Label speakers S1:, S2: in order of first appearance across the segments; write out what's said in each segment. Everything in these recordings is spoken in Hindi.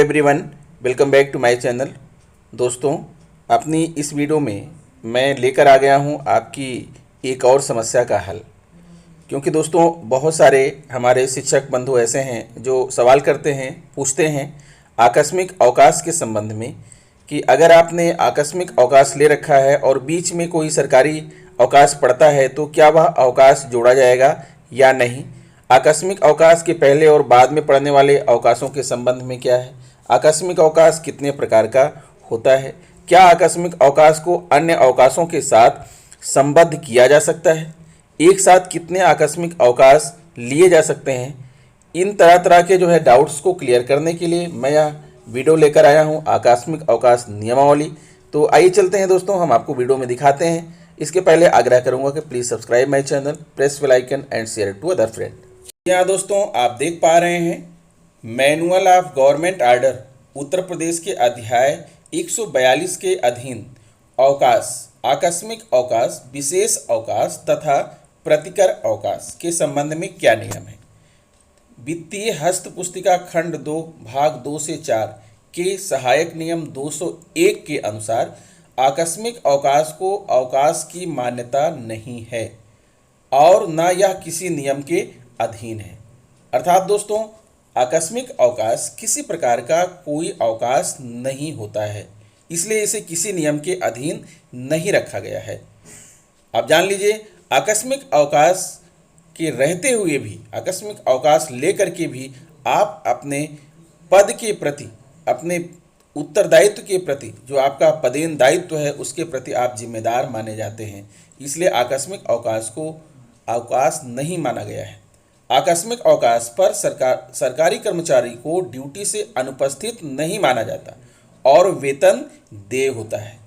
S1: Everyone, welcome back to my channel. दोस्तों, अपनी इस वीडियो में मैं लेकर आ गया हूं आपकी एक और समस्या का हल। क्योंकि दोस्तों, बहुत सारे हमारे शिक्षक बंधु ऐसे हैं जो सवाल करते हैं, पूछते हैं आकस्मिक अवकाश के संबंध में कि अगर आपने आकस्मिक अवकाश ले रखा है और बीच में कोई सरकारी अवकाश पड़ता है तो क्या वह अवकाश जोड़ा जाएगा या नहीं। आकस्मिक अवकाश के पहले और बाद में पड़ने वाले अवकाशों के संबंध में क्या है। आकस्मिक अवकाश कितने प्रकार का होता है। क्या आकस्मिक अवकाश को अन्य अवकाशों के साथ संबद्ध किया जा सकता है। एक साथ कितने आकस्मिक अवकाश लिए जा सकते हैं। इन तरह तरह के डाउट्स को क्लियर करने के लिए मैं यह वीडियो लेकर आया हूं, आकस्मिक अवकाश नियमावली। तो आइए चलते हैं दोस्तों, हम आपको वीडियो में दिखाते हैं। इसके पहले आग्रह करूंगा कि please subscribe my channel, press bell icon and share to other friend. यहाँ दोस्तों आप देख पा रहे हैं manual of government order Uttar Pradesh के अध्याय 142 के अधीन अवकाश, आकस्मिक अवकाश, विशेष अवकाश तथा प्रतिकर अवकाश के संबंध में क्या नियम है। वित्तीय हस्त पुस्तिका खंड 2 भाग 2 से 4 के सहायक नियम 201 के अनुसार आकस्मिक अवकाश को अवकाश की मान्यता नहीं है और न यह किसी नियम के अधीन है। अर्थात दोस्तों, आकस्मिक अवकाश किसी प्रकार का कोई अवकाश नहीं होता है, इसलिए इसे किसी नियम के अधीन नहीं रखा गया है। आप जान लीजिए, आकस्मिक अवकाश के रहते हुए भी, आकस्मिक अवकाश लेकर के भी आप अपने पद के प्रति, अपने उत्तरदायित्व के प्रति, जो आपका पदेन दायित्व है उसके प्रति आप जिम्मेदार माने जाते हैं। इसलिए आकस्मिक अवकाश को अवकाश नहीं माना गया है। आकस्मिक अवकाश पर सरकारी कर्मचारी को ड्यूटी से अनुपस्थित नहीं माना जाता और वेतन देय होता है।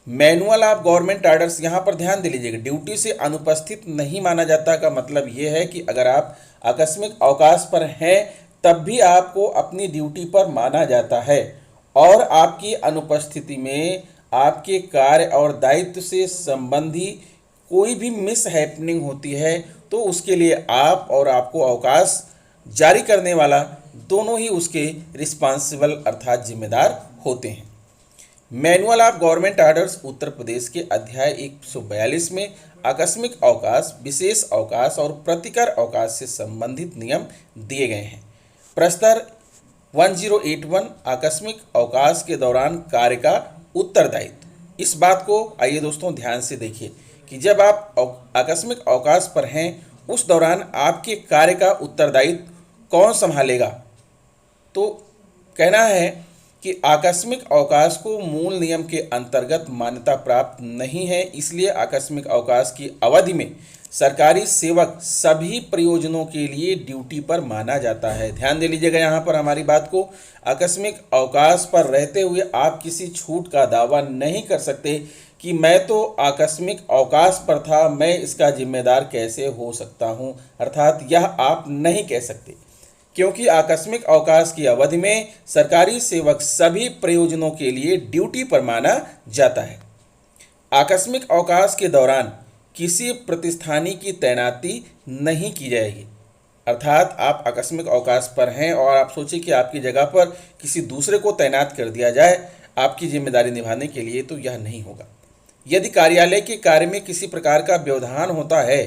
S1: मैनुअल ऑफ गवर्नमेंट आर्डर्स, यहाँ पर ध्यान दे लीजिएगा, ड्यूटी से अनुपस्थित नहीं माना जाता का मतलब ये है कि अगर आप आकस्मिक अवकाश पर हैं तब भी आपको अपनी ड्यूटी पर माना जाता है और आपकी अनुपस्थिति में आपके कार्य और दायित्व से संबंधी कोई भी मिस हैपनिंग होती है तो उसके लिए आप और आपको अवकाश जारी करने वाला दोनों ही उसके रिस्पॉन्सिबल अर्थात जिम्मेदार होते हैं। मैनुअल ऑफ गवर्नमेंट आर्डर्स उत्तर प्रदेश के अध्याय 142 में आकस्मिक अवकाश, विशेष अवकाश और प्रतिकर अवकाश से संबंधित नियम दिए गए हैं। प्रस्तर 1081 आकस्मिक अवकाश के दौरान कार्य का उत्तरदायित्व। इस बात को आइए दोस्तों ध्यान से देखिए कि जब आप आकस्मिक अवकाश पर हैं उस दौरान आपके कार्य का उत्तरदायित्व कौन संभालेगा। तो कहना है कि आकस्मिक अवकाश को मूल नियम के अंतर्गत मान्यता प्राप्त नहीं है, इसलिए आकस्मिक अवकाश की अवधि में सरकारी सेवक सभी प्रयोजनों के लिए ड्यूटी पर माना जाता है। ध्यान दे लीजिएगा यहाँ पर हमारी बात को। आकस्मिक अवकाश पर रहते हुए आप किसी छूट का दावा नहीं कर सकते कि मैं तो आकस्मिक अवकाश पर था, मैं इसका जिम्मेदार कैसे हो सकता हूँ। अर्थात यह आप नहीं कह सकते, क्योंकि आकस्मिक अवकाश की अवधि में सरकारी सेवक सभी प्रयोजनों के लिए ड्यूटी पर माना जाता है। आकस्मिक अवकाश के दौरान किसी प्रतिस्थानी की तैनाती नहीं की जाएगी। अर्थात आप आकस्मिक अवकाश पर हैं और आप सोचिए कि आपकी जगह पर किसी दूसरे को तैनात कर दिया जाए आपकी जिम्मेदारी निभाने के लिए, तो यह नहीं होगा। यदि कार्यालय के कार्य में किसी प्रकार का व्यवधान होता है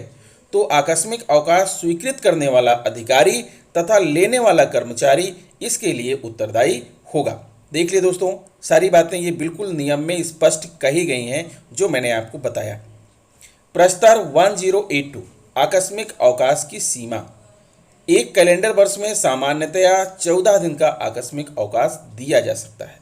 S1: तो आकस्मिक अवकाश स्वीकृत करने वाला अधिकारी तथा लेने वाला कर्मचारी इसके लिए उत्तरदायी होगा। देख लिए दोस्तों, सारी बातें ये बिल्कुल नियम में स्पष्ट कही गई हैं जो मैंने आपको बताया। प्रस्तर 1082 आकस्मिक अवकाश की सीमा। एक कैलेंडर वर्ष में सामान्यतया 14 दिन का आकस्मिक अवकाश दिया जा सकता है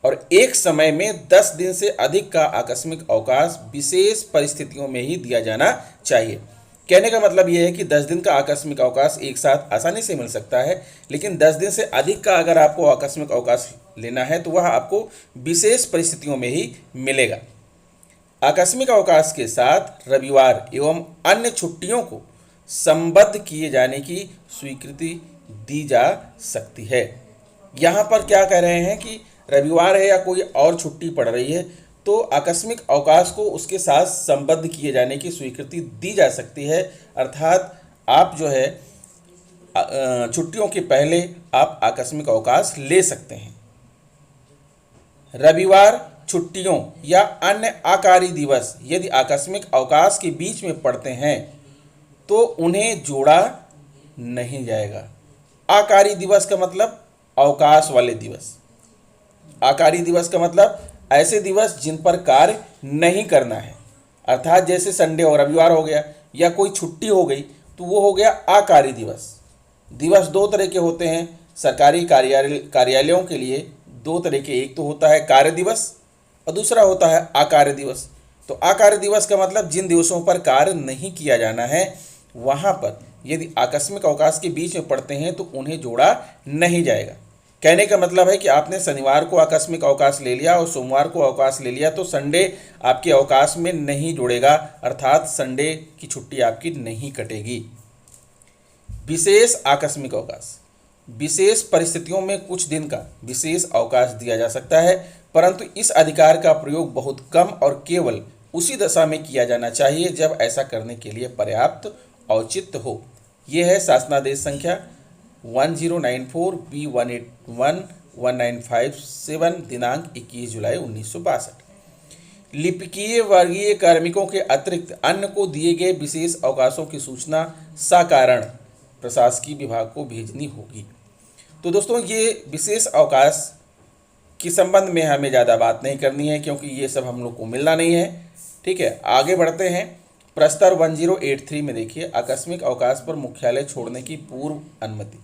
S1: और एक समय में 10 दिन से अधिक का आकस्मिक अवकाश विशेष परिस्थितियों में ही दिया जाना चाहिए। कहने का मतलब यह है कि 10 दिन का आकस्मिक अवकाश एक साथ आसानी से मिल सकता है, लेकिन 10 दिन से अधिक का अगर आपको आकस्मिक अवकाश लेना है तो वह आपको विशेष परिस्थितियों में ही मिलेगा। आकस्मिक अवकाश के साथ रविवार एवं अन्य छुट्टियों को संबद्ध किए जाने की स्वीकृति दी जा सकती है। यहाँ पर क्या कह रहे हैं कि रविवार है या कोई और छुट्टी पड़ रही है तो आकस्मिक अवकाश को उसके साथ संबद्ध किए जाने की स्वीकृति दी जा सकती है। अर्थात आप छुट्टियों के पहले आप आकस्मिक अवकाश ले सकते हैं। रविवार, छुट्टियों या अन्य आकारी दिवस यदि आकस्मिक अवकाश के बीच में पड़ते हैं तो उन्हें जोड़ा नहीं जाएगा। आकारी दिवस का मतलब अवकाश वाले दिवस। आकारी दिवस का मतलब ऐसे दिवस जिन पर कार्य नहीं करना है, अर्थात जैसे संडे और रविवार हो गया या कोई छुट्टी हो गई तो वो हो गया आकारी दिवस। दिवस दो तरह के होते हैं सरकारी कार्यालयों के लिए, दो तरह के, एक तो होता है कार्य दिवस और दूसरा होता है आकार्य दिवस। तो आकार्य दिवस का मतलब जिन दिवसों पर कार्य नहीं किया जाना है वहाँ पर यदि आकस्मिक अवकाश के बीच में पड़ते हैं तो उन्हें जोड़ा नहीं जाएगा। कहने का मतलब है कि आपने शनिवार को आकस्मिक अवकाश ले लिया और सोमवार को अवकाश ले लिया तो संडे आपके अवकाश में नहीं जुड़ेगा, अर्थात संडे की छुट्टी आपकी नहीं कटेगी। विशेष आकस्मिक अवकाश, विशेष परिस्थितियों में कुछ दिन का विशेष अवकाश दिया जा सकता है, परंतु इस अधिकार का प्रयोग बहुत कम और केवल उसी दशा में किया जाना चाहिए जब ऐसा करने के लिए पर्याप्त औचित्य हो। यह है शासनादेश संख्या 1094B1811957 दिनांक 21 जुलाई 1962। लिपिकीय वर्गीय कार्मिकों के अतिरिक्त अन्य को दिए गए विशेष अवकाशों की सूचना सकारण प्रशासकीय विभाग को भेजनी होगी। तो दोस्तों ये विशेष अवकाश के संबंध में हमें ज़्यादा बात नहीं करनी है क्योंकि ये सब हम लोग को मिलना नहीं है। ठीक है, आगे बढ़ते हैं। प्रस्ताव 1083 में देखिए, आकस्मिक अवकाश पर मुख्यालय छोड़ने की पूर्व अनुमति।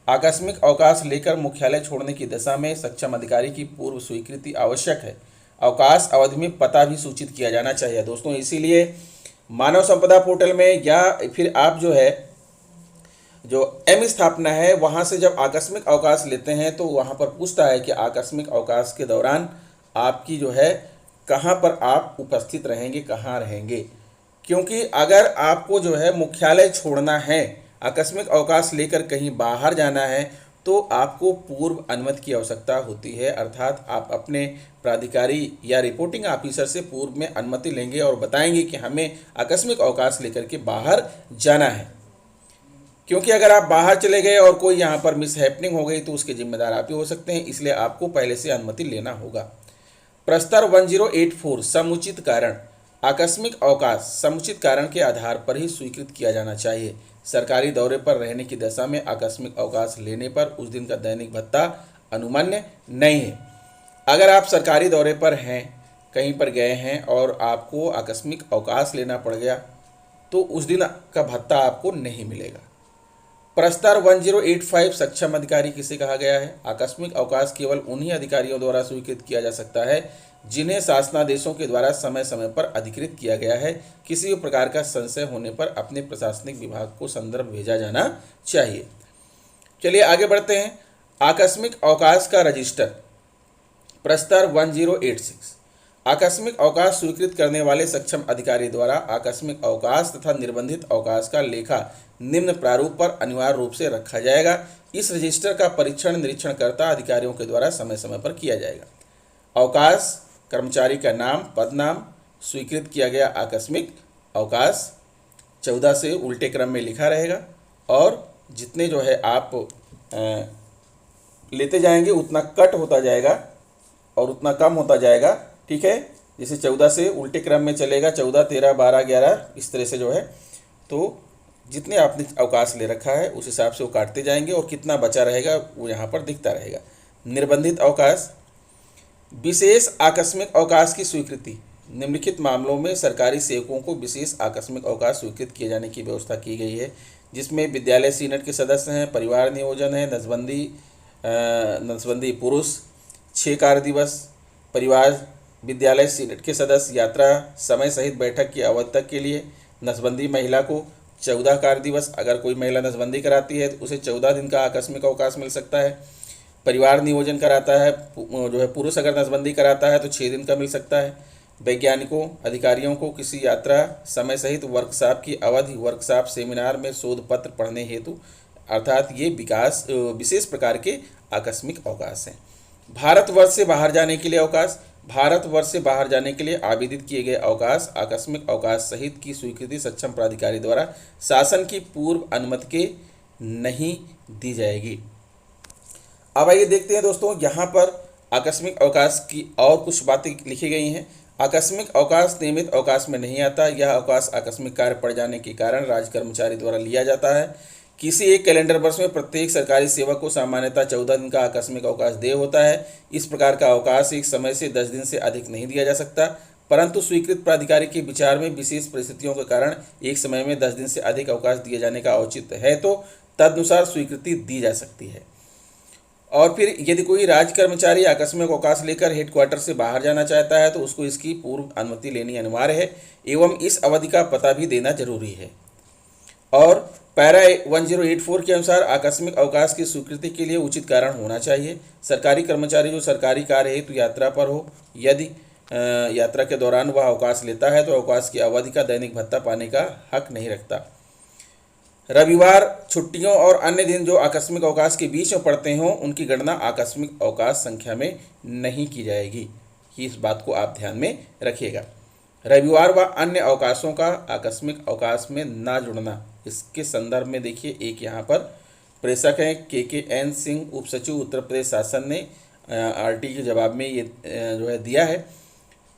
S1: आकस्मिक अवकाश लेकर मुख्यालय छोड़ने की दशा में सक्षम अधिकारी की पूर्व स्वीकृति आवश्यक है। अवकाश अवधि में पता भी सूचित किया जाना चाहिए दोस्तों। इसीलिए मानव संपदा पोर्टल में या फिर आप जो एम स्थापना है वहाँ से जब आकस्मिक अवकाश लेते हैं तो वहाँ पर पूछता है कि आकस्मिक अवकाश के दौरान आपकी कहाँ पर आप उपस्थित रहेंगे, कहाँ रहेंगे। क्योंकि अगर आपको मुख्यालय छोड़ना है, आकस्मिक अवकाश लेकर कहीं बाहर जाना है तो आपको पूर्व अनुमति की आवश्यकता होती है, अर्थात आप अपने प्राधिकारी या रिपोर्टिंग ऑफिसर से पूर्व में अनुमति लेंगे और बताएंगे कि हमें आकस्मिक अवकाश लेकर के बाहर जाना है। क्योंकि अगर आप बाहर चले गए और कोई यहाँ पर मिसहैपनिंग हो गई तो उसके जिम्मेदार आप ही हो सकते हैं, इसलिए आपको पहले से अनुमति लेना होगा। प्रस्ताव 1084 समुचित कारण। आकस्मिक अवकाश समुचित कारण के आधार पर ही स्वीकृत किया जाना चाहिए। सरकारी दौरे पर रहने की दशा में आकस्मिक अवकाश लेने पर उस दिन का दैनिक भत्ता अनुमान्य नहीं है। अगर आप सरकारी दौरे पर हैं, कहीं पर गए हैं और आपको आकस्मिक अवकाश लेना पड़ गया तो उस दिन का भत्ता आपको नहीं मिलेगा। प्रस्ताव 1085 सक्षम अधिकारी किसे कहा गया है? आकस्मिक अवकाश केवल उन्हीं अधिकारियों द्वारा स्वीकृत किया जा सकता है जिन्हें शासनादेशों के द्वारा समय समय पर अधिकृत किया गया है। किसी भी प्रकार का संशय होने पर अपने प्रशासनिक विभाग को संदर्भ भेजा जाना चाहिए। चलिए आगे बढ़ते हैं। आकस्मिक अवकाश का रजिस्टर। प्रस्ताव 1086 आकस्मिक अवकाश स्वीकृत करने वाले सक्षम अधिकारी द्वारा आकस्मिक अवकाश तथा निर्बंधित अवकाश का लेखा निम्न प्रारूप पर अनिवार्य रूप से रखा जाएगा। इस रजिस्टर का परीक्षण निरीक्षणकर्ता अधिकारियों के द्वारा समय समय पर किया जाएगा। अवकाश, कर्मचारी का नाम, पद नाम, स्वीकृत किया गया आकस्मिक अवकाश 14 से उल्टे क्रम में लिखा रहेगा और जितने आप लेते जाएंगे उतना कट होता जाएगा और उतना कम होता जाएगा। ठीक है, जैसे 14 से उल्टे क्रम में चलेगा, 14, 13, 12, 11 इस तरह से तो जितने आपने अवकाश ले रखा है उस हिसाब से वो काटते जाएंगे और कितना बचा रहेगा वो यहाँ पर दिखता रहेगा। निर्बंधित अवकाश। विशेष आकस्मिक अवकाश की स्वीकृति। निम्नलिखित मामलों में सरकारी सेवकों को विशेष आकस्मिक अवकाश स्वीकृत किए जाने की व्यवस्था की गई है, जिसमें विद्यालय सीनेट के सदस्य हैं, परिवार नियोजन है, नसबंदी पुरुष 6 कार्य दिवस, परिवार विद्यालय सीनेट के सदस्य यात्रा समय सहित बैठक की अवधि तक के लिए, नसबंदी महिला को 14 कार्य दिवस, अगर कोई महिला नसबंदी कराती है तो उसे 14 दिन का आकस्मिक अवकाश मिल सकता है। परिवार नियोजन कराता है पुरुष अगर नसबंदी कराता है तो 6 दिन का मिल सकता है। वैज्ञानिकों, अधिकारियों को किसी यात्रा समय सहित वर्कशॉप की अवधि, वर्कशॉप सेमिनार में शोध पत्र पढ़ने हेतु, अर्थात ये विशेष प्रकार के आकस्मिक अवकाश हैं। भारतवर्ष से बाहर जाने के लिए अवकाश। भारतवर्ष से बाहर जाने के लिए आवेदित किए गए अवकाश, आकस्मिक अवकाश सहित की स्वीकृति सक्षम प्राधिकारी द्वारा शासन की पूर्व अनुमति के नहीं दी जाएगी। अब आइए देखते हैं दोस्तों, यहाँ पर आकस्मिक अवकाश की और कुछ बातें लिखी गई हैं। आकस्मिक अवकाश नियमित अवकाश में नहीं आता। यह अवकाश आकस्मिक कार्य पड़ जाने के कारण राज्य कर्मचारी द्वारा लिया जाता है। किसी एक कैलेंडर वर्ष में प्रत्येक सरकारी सेवक को सामान्यतः 14 दिन का आकस्मिक अवकाश देय होता है। इस प्रकार का अवकाश एक समय से 10 दिन से अधिक नहीं दिया जा सकता, परंतु स्वीकृत प्राधिकारी के विचार में विशेष परिस्थितियों के कारण एक समय में 10 दिन से अधिक अवकाश दिए जाने का औचित्य है तो तदनुसार स्वीकृति दी जा सकती है। और फिर यदि कोई राज्य कर्मचारी आकस्मिक अवकाश लेकर हेडक्वार्टर से बाहर जाना चाहता है तो उसको इसकी पूर्व अनुमति लेनी अनिवार्य है एवं इस अवधि का पता भी देना जरूरी है। और पैरा 1084 के अनुसार आकस्मिक अवकाश की स्वीकृति के लिए उचित कारण होना चाहिए। सरकारी कर्मचारी जो सरकारी कार्य हेतु यात्रा पर हो, यदि यात्रा के दौरान वह अवकाश लेता है तो अवकाश की अवधि का दैनिक भत्ता पाने का हक नहीं रखता। रविवार, छुट्टियों और अन्य दिन जो आकस्मिक अवकाश के बीच में पड़ते हों उनकी गणना आकस्मिक अवकाश संख्या में नहीं की जाएगी। इस बात को आप ध्यान में रखिएगा। रविवार व अन्य अवकाशों का आकस्मिक अवकाश में ना जुड़ना, इसके संदर्भ में देखिए एक यहाँ पर प्रेषक हैं KKN सिंह, उप सचिव उत्तर प्रदेश शासन ने RT के जवाब में ये जो है दिया है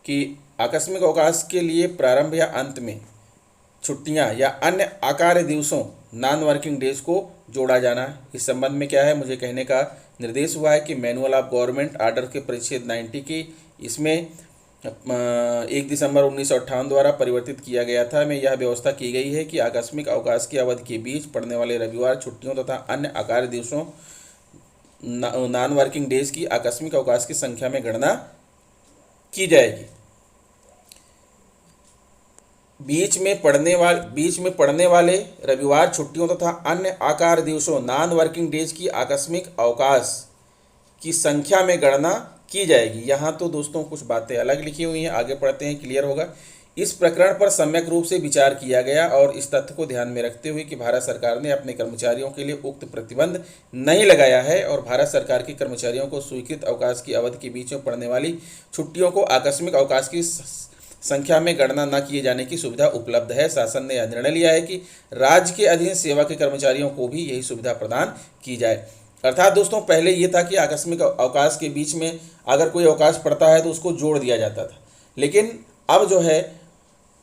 S1: कि आकस्मिक अवकाश के लिए प्रारंभ या अंत में छुट्टियां या अन्य अकार्य दिवसों नॉन वर्किंग डेज को जोड़ा जाना। इस संबंध में क्या है, मुझे कहने का निर्देश हुआ है कि मैनुअल ऑफ गवर्नमेंट आर्डर के परिच्छेद 90 की इसमें 1 दिसंबर 1958 द्वारा परिवर्तित किया गया था में यह व्यवस्था की गई है कि आकस्मिक अवकाश की अवधि के बीच पड़ने वाले रविवार, छुट्टियों तथा अन्य अकार्य दिवसों नॉन वर्किंग डेज की आकस्मिक अवकाश की संख्या में गणना की जाएगी। बीच में पड़ने वाले रविवार, छुट्टियों तथा अन्य अकार्य दिवसों नॉन वर्किंग डेज की आकस्मिक अवकाश की संख्या में गणना की जाएगी। यहाँ तो दोस्तों कुछ बातें अलग लिखी हुई हैं, आगे पढ़ते हैं, क्लियर होगा। इस प्रकरण पर सम्यक रूप से विचार किया गया और इस तथ्य को ध्यान में रखते हुए कि भारत सरकार ने अपने कर्मचारियों के लिए उक्त प्रतिबंध नहीं लगाया है और भारत सरकार के कर्मचारियों को स्वीकृत अवकाश की अवधि के बीच में पड़ने वाली छुट्टियों को आकस्मिक अवकाश की संख्या में गणना न किए जाने की सुविधा उपलब्ध है। शासन ने यह निर्णय लिया है कि राज्य के अधीन सेवा के कर्मचारियों को भी यही सुविधा प्रदान की जाए। अर्थात दोस्तों पहले ये था कि आकस्मिक अवकाश के बीच में अगर कोई अवकाश पड़ता है तो उसको जोड़ दिया जाता था, लेकिन अब जो है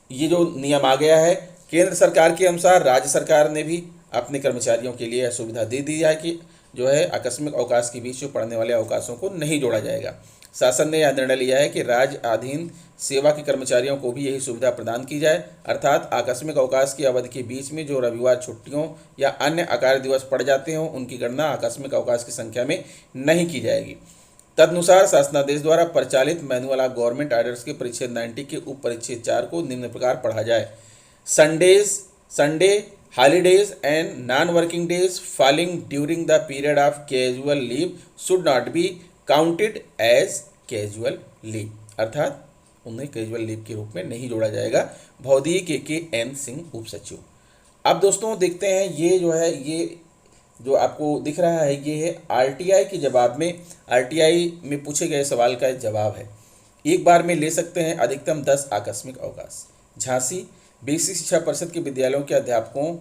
S1: ये जो नियम आ गया है केंद्र सरकार के अनुसार राज्य सरकार ने भी अपने कर्मचारियों के लिए यह सुविधा दे दी है कि जो है आकस्मिक अवकाश के बीच में पड़ने वाले अवकाशों को नहीं जोड़ा जाएगा। शासन ने यह निर्णय लिया है कि राज्य अधीन सेवा के कर्मचारियों को भी यही सुविधा प्रदान की जाए, अर्थात आकस्मिक अवकाश की अवधि के बीच में जो रविवार, छुट्टियों या अन्य अकार्य दिवस पड़ जाते हों उनकी गणना आकस्मिक अवकाश की संख्या में नहीं की जाएगी। तदनुसार शासनादेश द्वारा परिचालित मैनुअल ऑफ गवर्नमेंट आर्डर्स के परिच्छेद 90 के उप परिच्छेद 4 को निम्न प्रकार पढ़ा जाए। Sunday holidays and non-working days falling during the period of casual leave should not be counted as casual leave, अर्थात उन्हें कैजुअल लीव के रूप में नहीं जोड़ा जाएगा। भौदीय KKN सिंह, उप सचिव। अब दोस्तों देखते हैं ये जो है, ये जो आपको दिख रहा है ये है RTI के जवाब में, RTI में पूछे गए सवाल का जवाब है। एक बार में ले सकते हैं अधिकतम 10 आकस्मिक अवकाश। झांसी बेसिक शिक्षा परिषद के विद्यालयों के अध्यापकों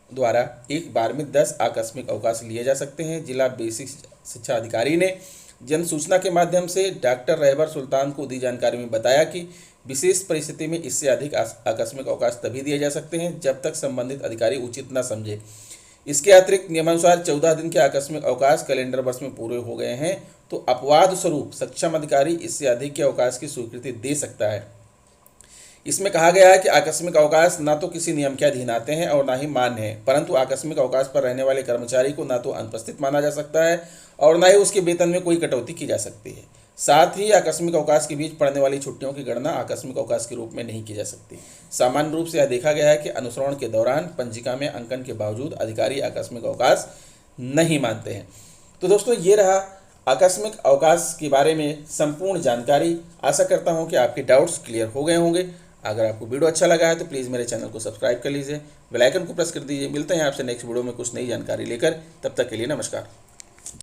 S1: द्वारा एक बार में 10 आकस्मिक अवकाश लिए जा सकते हैं। जिला बेसिक शिक्षा अधिकारी ने जन सूचना के माध्यम से डॉक्टर रहबर सुल्तान को दी जानकारी में बताया कि विशेष परिस्थिति में इससे अधिक आकस्मिक अवकाश तभी दिए जा सकते हैं जब तक संबंधित अधिकारी उचित न समझे। इसके अतिरिक्त नियमानुसार 14 दिन के आकस्मिक अवकाश कैलेंडर वर्ष में पूरे हो गए हैं तो अपवाद स्वरूप सक्षम अधिकारी इससे अधिक के अवकाश की स्वीकृति दे सकता है। इसमें कहा गया है कि आकस्मिक अवकाश ना तो किसी नियम के अधीन आते हैं और ना ही मान्य है, परंतु आकस्मिक अवकाश पर रहने वाले कर्मचारी को ना तो अनुपस्थित माना जा सकता है और ना ही उसके वेतन में कोई कटौती की जा सकती है। साथ ही आकस्मिक अवकाश के बीच पड़ने वाली छुट्टियों की गणना आकस्मिक अवकाश के रूप में नहीं की जा सकती। सामान्य रूप से यह देखा गया है कि अनुसरण के दौरान पंजिका में अंकन के बावजूद अधिकारी आकस्मिक अवकाश नहीं मानते हैं। तो दोस्तों ये रहा आकस्मिक अवकाश के बारे में संपूर्ण जानकारी। आशा करता हूँ कि आपके डाउट्स क्लियर हो गए होंगे। अगर आपको वीडियो अच्छा लगा है तो प्लीज़ मेरे चैनल को सब्सक्राइब कर लीजिए, बेल आइकन को प्रेस कर दीजिए। मिलते हैं आपसे नेक्स्ट वीडियो में कुछ नई जानकारी लेकर, तब तक के लिए नमस्कार।